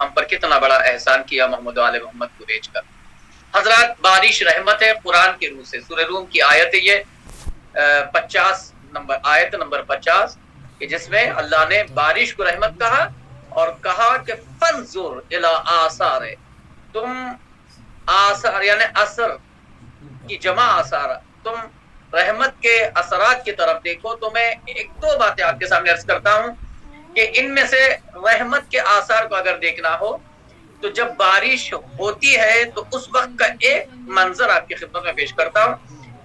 ہم پر کتنا بڑا احسان کیا محمد و آل محمد کو بھیج کر۔ حضرات بارش رحمت ہے قرآن کی روح سے، سورہ روم کی آیت ہے یہ 50 نمبر آیت نمبر 50 کہ جس میں اللہ نے بارش کو رحمت کہا اور کہا کہ فنظر الی آثار، تم آثار یعنی اثر کی جمع آثار، تم رحمت کے اثرات کی طرف دیکھو۔ تو میں ایک دو باتیں آپ کے سامنے عرض کرتا ہوں کہ ان میں سے رحمت کے آثار کو اگر دیکھنا ہو تو جب بارش ہوتی ہے تو اس وقت کا ایک منظر آپ کی خدمت میں پیش کرتا ہوں۔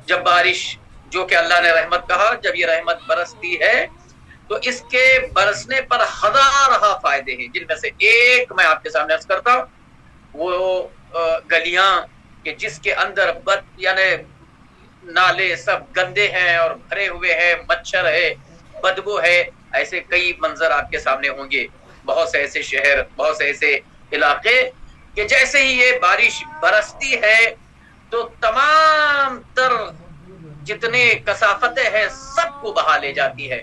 جب بارش جو کہ اللہ نے رحمت کہا، جب یہ رحمت برستی ہے تو اس کے برسنے پر ہزارہ فائدے ہیں، جن میں سے ایک میں آپ کے سامنے عرض کرتا ہوں، وہ گلیاں کہ جس کے اندر یعنی نالے سب گندے ہیں اور بھرے ہوئے ہیں، مچھر ہے، بدبو ہے، ایسے کئی منظر آپ کے سامنے ہوں گے۔ بہت سے ایسے شہر، بہت سے ایسے علاقے کہ جیسے ہی یہ بارش برستی ہے تو تمام تر جتنے کثافتیں ہیں سب کو بہا لے جاتی ہے۔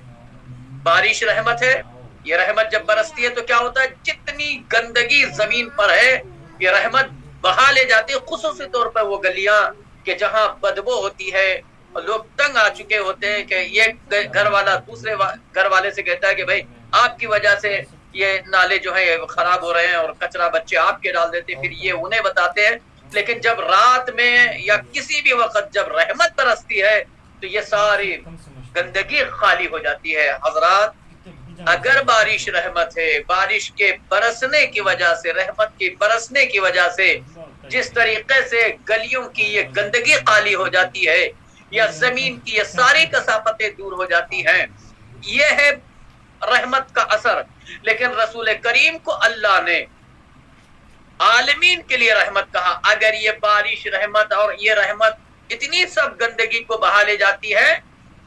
بارش رحمت ہے، یہ رحمت جب برستی ہے تو کیا ہوتا ہے، جتنی گندگی زمین پر ہے یہ رحمت بہا لے جاتی ہے، خصوصی طور پر وہ گلیاں کہ جہاں بدبو ہوتی ہے اور لوگ تنگ آ چکے ہوتے ہیں کہ یہ گھر والا دوسرے گھر والے سے کہتا ہے کہ بھائی آپ کی وجہ سے یہ نالے جو ہیں خراب ہو رہے ہیں اور کچرا بچے آپ کے ڈال دیتے ہیں، پھر یہ انہیں بتاتے ہیں۔ لیکن جب رات میں یا کسی بھی وقت جب رحمت برستی ہے تو یہ ساری گندگی خالی ہو جاتی ہے۔ حضرات اگر بارش رحمت ہے، بارش کے برسنے کی وجہ سے، رحمت کی برسنے کی وجہ سے جس طریقے سے گلیوں کی یہ گندگی خالی ہو جاتی ہے یا زمین کی یہ ساری کثافتیں دور ہو جاتی ہیں، یہ ہے رحمت کا اثر۔ لیکن رسول کریم کو اللہ نے عالمین کے لیے رحمت کہا۔ اگر یہ بارش رحمت اور یہ رحمت اتنی سب گندگی کو بہا لے جاتی ہے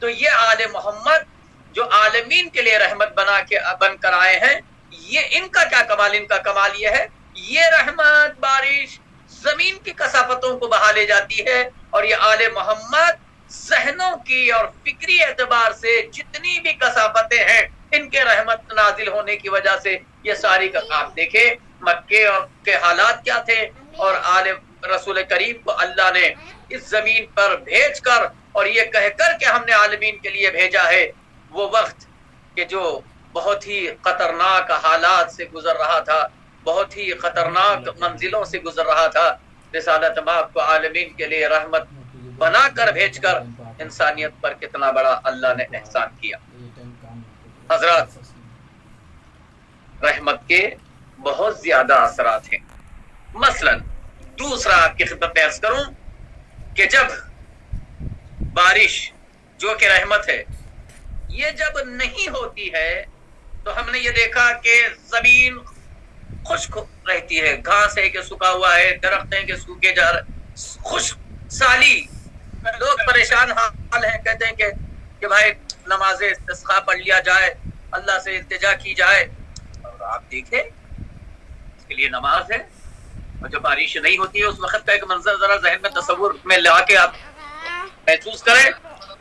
تو یہ آل محمد جو عالمین کے لیے رحمت بن کر آئے ہیں، یہ ان کا کیا کمال؟ ان کا کمال یہ ہے یہ رحمت بارش زمین کی کثافتوں کو بہا لے جاتی ہے، اور یہ آل محمد ذہنوں کی اور فکری اعتبار سے جتنی بھی کثافتیں ہیں ان کے رحمت نازل ہونے کی وجہ سے یہ ساری آپ دیکھیں مکے کے حالات کیا تھے، اور آل رسول کریم کو اللہ نے اس زمین پر بھیج کر اور یہ کہہ کر کہ ہم نے عالمین کے لیے بھیجا ہے، وہ وقت کہ جو بہت ہی خطرناک حالات سے گزر رہا تھا، بہت ہی خطرناک منزلوں سے گزر رہا تھا، رسالت مآب کو عالمین کے لیے رحمت بنا کر بھیج کر انسانیت پر کتنا بڑا اللہ نے احسان کیا۔ حضرات رحمت کے بہت زیادہ اثرات ہیں۔ مثلا دوسرا آپ کی خدمت میں عرض کروں کہ جب بارش جو کہ رحمت ہے یہ جب نہیں ہوتی ہے تو ہم نے یہ دیکھا کہ زمین خشک رہتی ہے، گھاس ہے کہ سوکھا ہوا ہے، درخت ہیں کہ سوکھے جا رہے، خشک سالی، لوگ پریشان حال ہیں، کہتے ہیں کہ بھائی نماز استسقاء پڑھ لیا جائے، اللہ سے التجا کی جائے، اور آپ دیکھیں اس کے لیے نماز ہے، اور جب بارش نہیں ہوتی ہے اس وقت کا ایک منظر ذرا ذہن میں تصور میں لا کے آپ محسوس کریں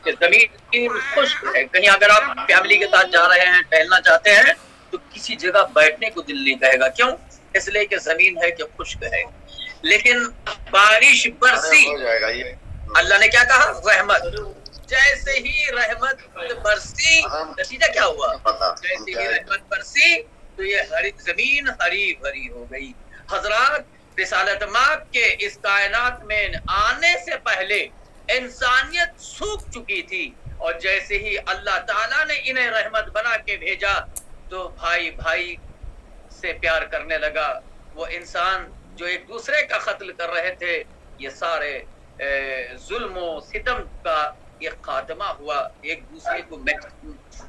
کہ زمین خشک ہے۔ کہیں اگر آپ فیملی کے ساتھ جا رہے ہیں، ٹہلنا چاہتے ہیں تو کسی جگہ بیٹھنے کو دل نہیں کہے گا، کیوں؟ اس لیے کہ زمین ہے کہ خشک ہے۔ لیکن بارش برسی، اللہ نے کیا کہا؟ رحمت۔ جیسے ہی رحمت برسی نتیجہ کیا ہوا؟ جیسے ہی رحمت برسی تو یہ زمین ہری بھری ہو گئی۔ حضرات رسالت مآب کے اس کائنات میں آنے سے پہلے انسانیت سوکھ چکی تھی، اور جیسے ہی اللہ تعالیٰ نے انہیں رحمت بنا کے بھیجا تو بھائی بھائی سے پیار کرنے لگا۔ وہ انسان جو ایک دوسرے کا قتل کر رہے تھے، یہ سارے ظلم و ستم کا یہ خاتمہ ہوا، ایک دوسرے کو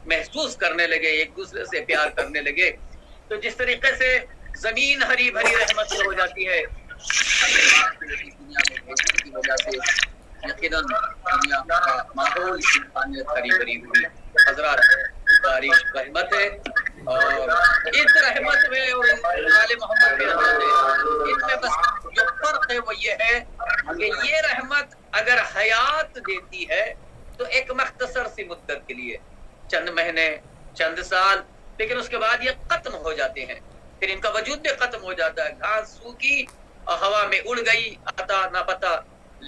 محسوس کرنے لگے، ایک دوسرے سے پیار کرنے لگے۔ تو جس طریقے سے زمین ہری بھری رحمت سے ہو جاتی ہے، دنیا میں کی وجہ سے یقیناً دنیا کا ماحول انسانیت ہری بھری ہوئی۔ حضرات بارش رحمت ہے، اور اس رحمت میں اور آل محمد کی رحمت ہے، ان میں بس جو فرق ہے وہ یہ ہے کہ یہ رحمت اگر حیات دیتی ہے تو ایک مختصر سی مدت کے لیے، چند مہینے، چند سال، لیکن اس کے بعد یہ ختم ہو جاتے ہیں۔ پھر ان کا وجود بھی ختم ہو جاتا ہے، گھاس سوکھی اور ہوا میں اڑ گئی، آتا نہ پتا۔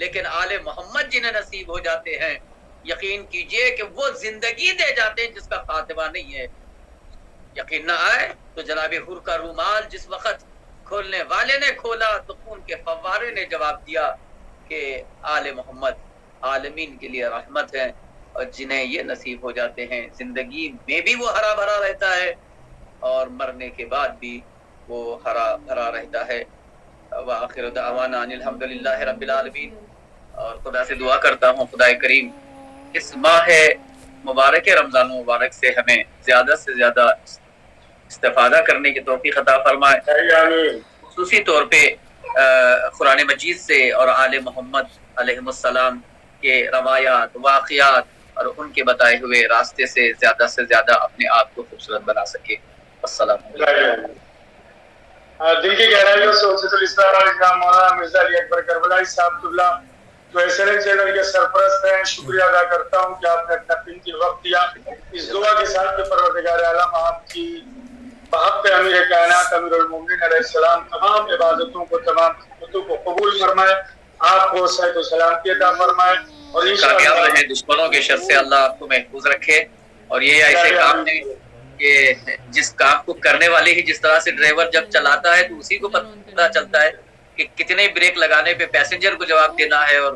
لیکن آل محمد جنہیں نصیب ہو جاتے ہیں، یقین کیجئے کہ وہ زندگی دے جاتے ہیں جس کا خاتمہ نہیں ہے۔ یقین نہ آئے تو جناب حر کا رومال جس وقت کھولنے والے نے کھولا تو خون کے فوارے نے جواب دیا کہ آل محمد عالمین کے لیے رحمت ہے، اور جنہیں یہ نصیب ہو جاتے ہیں زندگی میں بھی وہ ہرا بھرا رہتا ہے اور مرنے کے بعد بھی وہ ہرا بھرا رہتا ہے۔ وآخر دعوانا ان الحمدللہ رب العالمین۔ اور خدا سے دعا کرتا ہوں خدا کریم اس ماہ مبارک رمضان مبارک سے ہمیں زیادہ سے زیادہ استفادہ کرنے کی توفیق عطا فرمائے، خصوصی طور پہ قرآن مجید سے اور آل محمد علیہ السلام کے روایات، واقعات اور ان کے بتائے ہوئے راستے سے زیادہ اپنے آپ کو خوبصورت بنا سکے۔ السلام علیکم۔ دل کی گہرائیوں سے حجت الاسلام علیہ مولانا مرزا علی اکبر کربلائی صاحب قبلہ جو SLN چینل کے سرپرست ہیں، شکریہ ادا کرتا ہوں کہ آپ نے اپنا قیمتی وقت دیا۔ اس دعا کے ساتھ کہ پروردگار عالم آپ کی بحق امیر کائنات امیر المومنین علیہ السلام تمام عبادتوں کو، تمام خدمتوں کو قبول فرمائے، آپ کو صحت و سلامتی عطا فرمائے، اور کامیاب رہیں، دشمنوں کے شر سے اللہ آپ کو محفوظ رکھے۔ اور یہ ایسے کام نے کہ جس کام کو کرنے والے ہی جس طرح سے ڈرائیور جب چلاتا ہے تو اسی کو پتہ چلتا ہے کہ کتنے بریک لگانے پہ پیسنجر کو جواب دینا ہے اور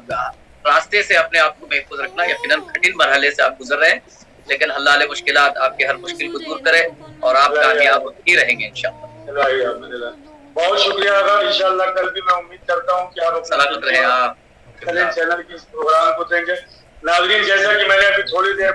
راستے سے اپنے آپ کو محفوظ رکھنا۔ یقیناً کٹھن مرحلے سے آپ گزر رہے ہیں، لیکن اللہ علیہ مشکلات آپ کے ہر مشکل کو دور کرے اور آپ کامیاب ہی رہیں گے انشاءاللہ۔ بہت شکریہ ادا، انشاءاللہ کل بھی میں امید کرتا ہوں کہ آپ سلامت رہے آپ چینل کی اس پروگرام کو دیں گے۔ ناظرین، جیسا کہ میں نے ابھی تھوڑی دیر